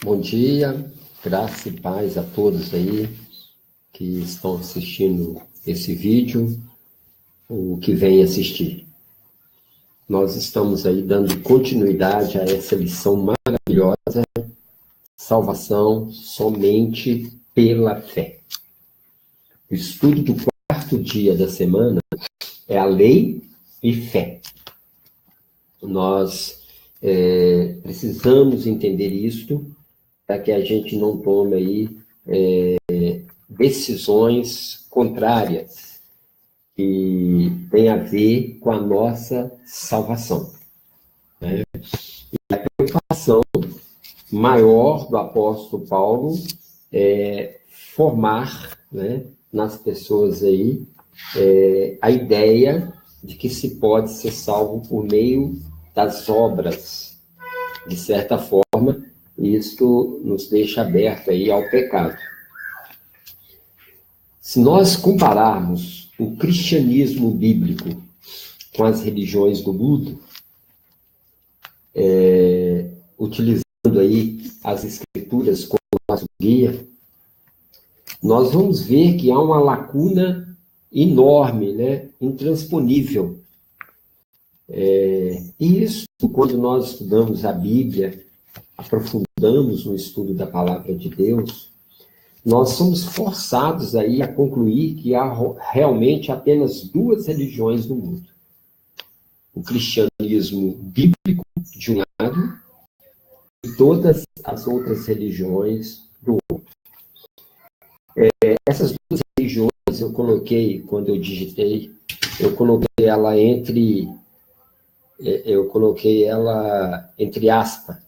Bom dia, graça e paz a todos aí que estão assistindo esse vídeo, ou que vêm assistir. Nós estamos aí dando continuidade a essa lição maravilhosa, salvação somente pela fé. O estudo do quarto dia da semana é a lei e fé. Nós precisamos entender isto, para que a gente não tome aí decisões contrárias que têm a ver com a nossa salvação. Né? E a preocupação maior do apóstolo Paulo é formar, né, nas pessoas aí a ideia de que se pode ser salvo por meio das obras. De certa forma, isto nos deixa aberto aí ao pecado. Se nós compararmos o cristianismo bíblico com as religiões do mundo, utilizando aí as escrituras como nosso guia, nós vamos ver que há uma lacuna enorme, né, intransponível. E isso, quando nós estudamos a Bíblia, aprofundamos no estudo da palavra de Deus, nós somos forçados aí a concluir que há realmente apenas duas religiões no mundo. O cristianismo bíblico, de um lado, e todas as outras religiões do outro. Essas duas religiões eu coloquei, quando eu digitei, eu coloquei ela entre aspas.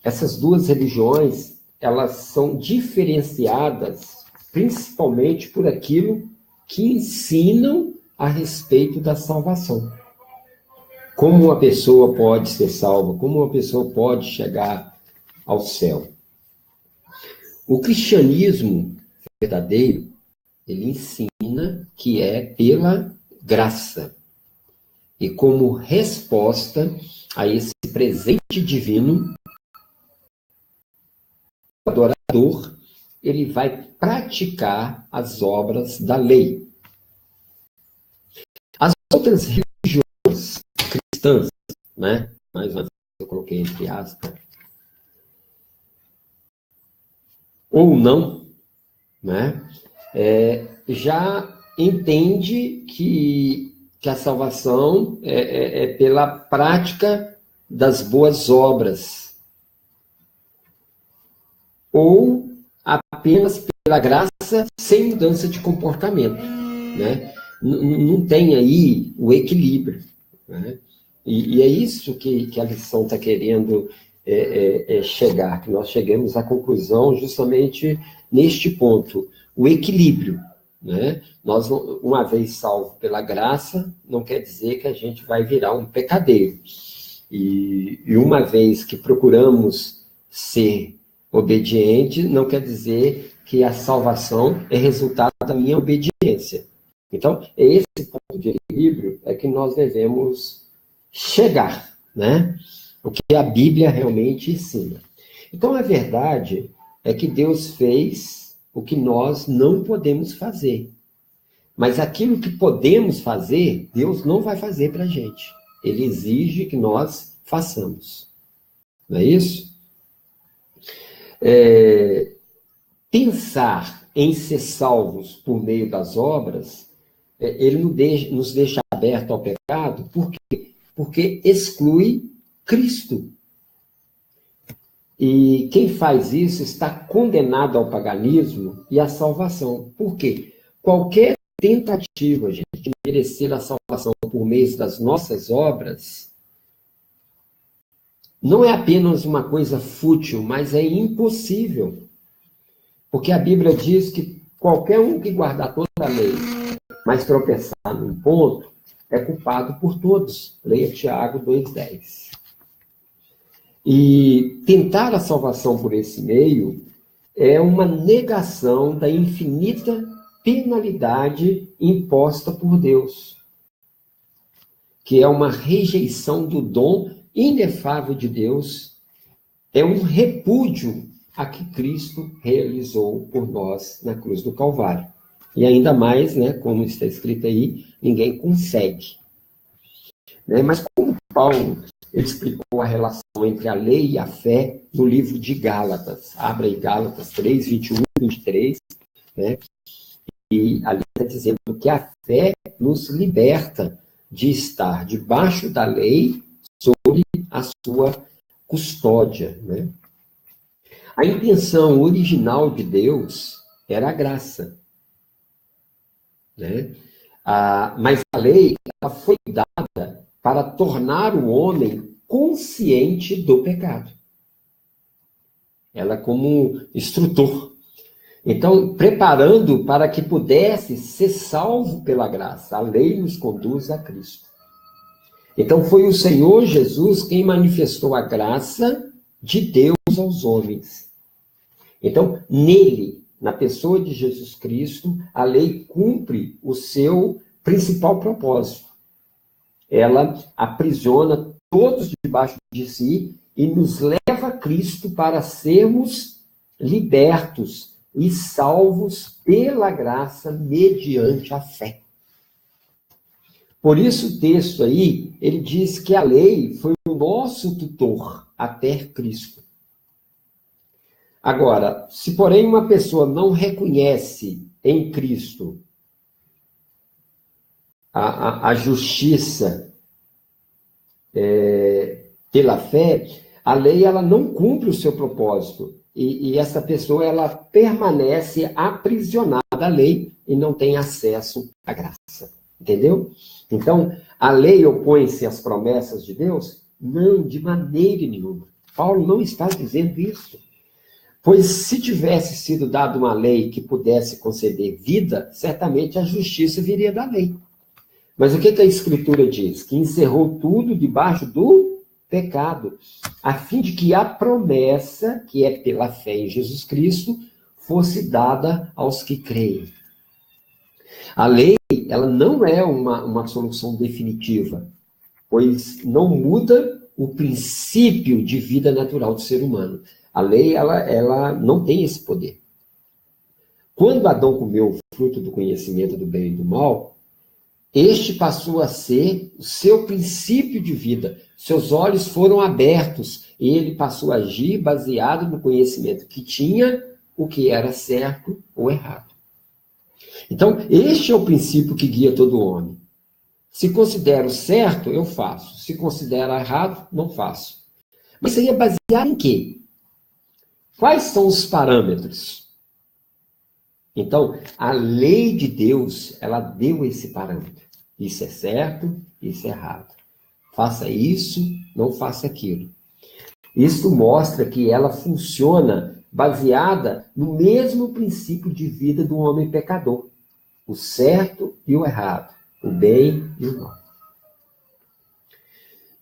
Essas duas religiões, elas são diferenciadas principalmente por aquilo que ensinam a respeito da salvação. Como uma pessoa pode ser salva, como uma pessoa pode chegar ao céu. O cristianismo verdadeiro, ele ensina que é pela graça. E como resposta a esse presente divino, o adorador, ele vai praticar as obras da lei. As outras religiões cristãs, né? Mais uma vez eu coloquei entre aspas, ou não, né? Já entende que a salvação é pela prática das boas obras, ou apenas pela graça, sem mudança de comportamento, né? Não tem aí o equilíbrio, né? E é isso que a lição está querendo chegar, que nós chegamos à conclusão justamente neste ponto, o equilíbrio. Né? Nós, uma vez salvo pela graça, não quer dizer que a gente vai virar um pecadeiro. E uma vez que procuramos ser obediente, não quer dizer que a salvação é resultado da minha obediência. Então, é esse ponto de equilíbrio é que nós devemos chegar, né? O que a Bíblia realmente ensina. Então, a verdade é que Deus fez o que nós não podemos fazer. Mas aquilo que podemos fazer, Deus não vai fazer para a gente. Ele exige que nós façamos. Não é isso? Pensar em ser salvos por meio das obras, ele nos deixa aberto ao pecado, por quê? Porque exclui Cristo. E quem faz isso está condenado ao paganismo e à salvação. Por quê? Qualquer tentativa, gente, de merecer a salvação por meio das nossas obras não é apenas uma coisa fútil, mas é impossível. Porque a Bíblia diz que qualquer um que guardar toda a lei, mas tropeçar num ponto, é culpado por todos. Leia Tiago 2,10. E tentar a salvação por esse meio é uma negação da infinita penalidade imposta por Deus, que é uma rejeição do dom inefável de Deus é um repúdio a que Cristo realizou por nós na cruz do Calvário. E ainda mais, né, como está escrito aí, ninguém consegue. Né? Mas como Paulo ele explicou a relação entre a lei e a fé no livro de Gálatas. Abra aí Gálatas 3, 21 e 23. Né? E ali está dizendo que a fé nos liberta de estar debaixo da lei sob a sua custódia. Né? A intenção original de Deus era a graça. Né? Mas a lei ela foi dada para tornar o homem consciente do pecado. Ela como instrutor. Então, preparando para que pudesse ser salvo pela graça. A lei nos conduz a Cristo. Então, foi o Senhor Jesus quem manifestou a graça de Deus aos homens. Então, nele, na pessoa de Jesus Cristo, a lei cumpre o seu principal propósito. Ela aprisiona todos debaixo de si e nos leva a Cristo para sermos libertos e salvos pela graça mediante a fé. Por isso o texto aí, ele diz que a lei foi o nosso tutor até Cristo. Agora, se porém uma pessoa não reconhece em Cristo a justiça pela fé, a lei ela não cumpre o seu propósito. E essa pessoa ela permanece aprisionada à lei e não tem acesso à graça. Entendeu? Então, a lei opõe-se às promessas de Deus? Não, de maneira nenhuma. Paulo não está dizendo isso. Pois se tivesse sido dada uma lei que pudesse conceder vida, certamente a justiça viria da lei. Mas o que a Escritura diz? Que encerrou tudo debaixo do pecado, a fim de que a promessa, que é pela fé em Jesus Cristo, fosse dada aos que creem. A lei, ela não é uma solução definitiva, pois não muda o princípio de vida natural do ser humano. A lei, ela não tem esse poder. Quando Adão comeu o fruto do conhecimento do bem e do mal, este passou a ser o seu princípio de vida. Seus olhos foram abertos e ele passou a agir baseado no conhecimento que tinha, o que era certo ou errado. Então, este é o princípio que guia todo homem. Se considero certo, eu faço. Se considero errado, não faço. Mas isso aí é baseado em quê? Quais são os parâmetros? Então, a lei de Deus, ela deu esse parâmetro. Isso é certo, isso é errado. Faça isso, não faça aquilo. Isso mostra que ela funciona baseada no mesmo princípio de vida do homem pecador. O certo e o errado. O bem e o mal.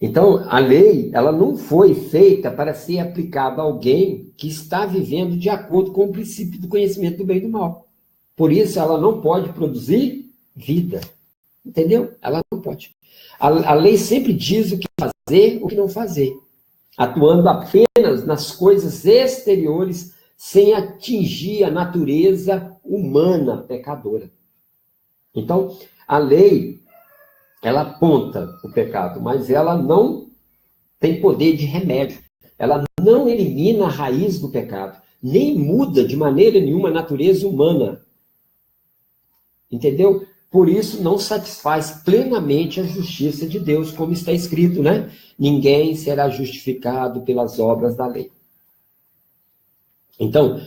Então, a lei, ela não foi feita para ser aplicada a alguém que está vivendo de acordo com o princípio do conhecimento do bem e do mal. Por isso, ela não pode produzir vida. Entendeu? Ela não pode. A lei sempre diz o que fazer, o que não fazer. Atuando apenas nas coisas exteriores, sem atingir a natureza humana pecadora. Então, a lei, ela aponta o pecado, mas ela não tem poder de remédio. Ela não elimina a raiz do pecado, nem muda de maneira nenhuma a natureza humana. Entendeu? Por isso, não satisfaz plenamente a justiça de Deus, como está escrito, né? Ninguém será justificado pelas obras da lei. Então,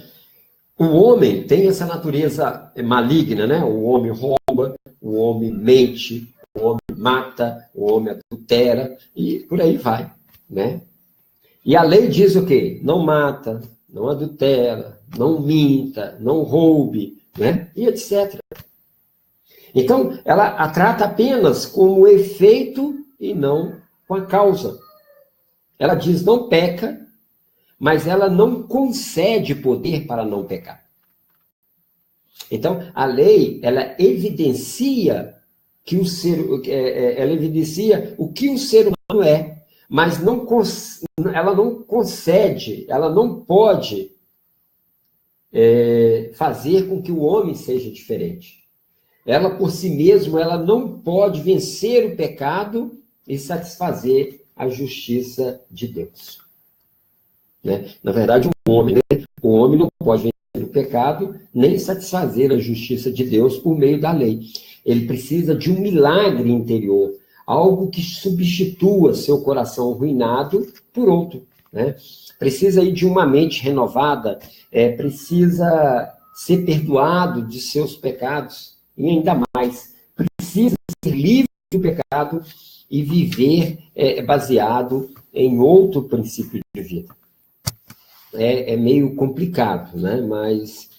o homem tem essa natureza maligna, né? O homem rouba, o homem mente, o homem mata, o homem adultera, e por aí vai, né? E a lei diz o quê? Não mata, não adultera, não minta, não roube, né? E etc. Então, ela a trata apenas como efeito e não com a causa. Ela diz não peca, mas ela não concede poder para não pecar. Então, a lei, ela evidencia ela evidencia o que o ser humano é, mas ela não concede, ela não pode fazer com que o homem seja diferente. Ela, por si mesma, ela não pode vencer o pecado e satisfazer a justiça de Deus. Né? Na verdade, o homem não pode vencer o pecado nem satisfazer a justiça de Deus por meio da lei. Ele precisa de um milagre interior, algo que substitua seu coração arruinado por outro. Né? Precisa de uma mente renovada, precisa ser perdoado de seus pecados, e ainda mais, precisa ser livre do pecado e viver baseado em outro princípio de vida. É meio complicado, né? Mas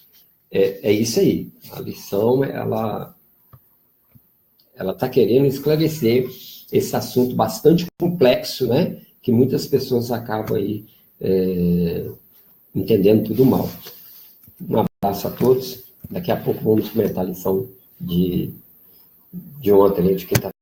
é isso aí. A lição, ela está querendo esclarecer esse assunto bastante complexo, né? Que muitas pessoas acabam aí entendendo tudo mal. Um abraço a todos. Daqui a pouco vamos comentar a lição de ontem, de quinta-feira.